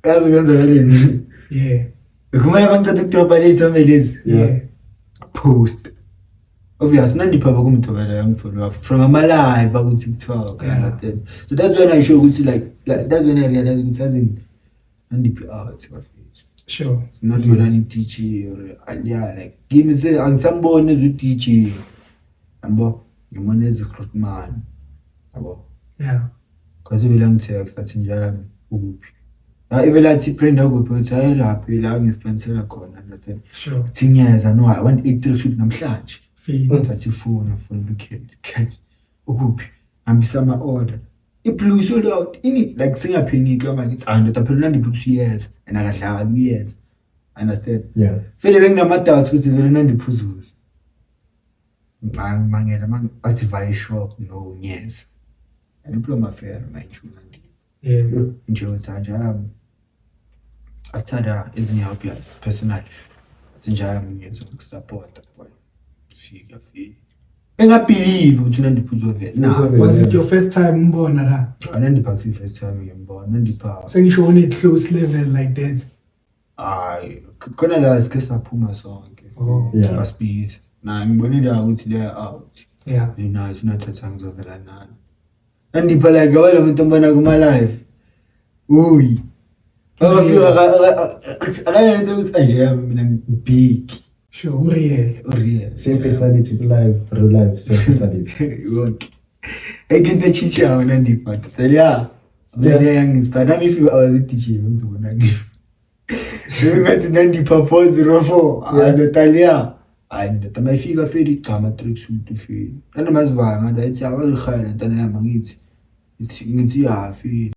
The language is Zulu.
yazi kwenzakaleni. Yeah. Kumele bangicela ukudropa late lezi. Yeah. Post. Obvious, nandipha bakumdobela yangfollow from ama-live ku TikTok, understand? So that's when I show ukuthi like that's when I realize ukuthi azini nandiphi out bafethu. Sure. Not whether ni DJ or yeah, like give me say angisambone as DJ. Yabo, ngimone as recruitment. Yabo. Yeah. Cause vele ngitext athi njami ukuphi. Even like Brenda kuphi uthi ayelaphi la ngisipensela khona, understand? Sure. Thinyeza no I want 8 shoot namhlanje. Uthatha ifoni ufuna ukukhetha ukuphi hambisa ama-order iblue sold out ini like singaphenika manje it's 100 phela nandiphuthi yes and akadlali yes understand yeah vele benginama-doubts ukuthi vele nandiphuzulu mangela athi vaya shop no yes and diploma fair mayishuna yeah nje uthanja athanda ezinye obvious personal sinjaya ngiyenza ukusupport fika fika engabelieve ukuthi nandiphuzwa vele was it your first time umbona la anandiphathi first time ngiyambona nandipha sengisho on a close level like that khona la sike saphuma sonke yeah speed na ngibonile ukuthi they are out yeah nice unathatha ngizovela nani nandipha like abala mntombana kuma live uyi akafika into usanje mina big sure real same personality live real life same personality yonke ekinte chicha wena ndiphatha tela vele yangisipha nami if I was a teacher ngizobona ngipha ngathi nandipha 404 andotalia mayifika feri igama tracksuit feri nandimazivanga ndathi abazikhaya lentana yami ngithi ya feri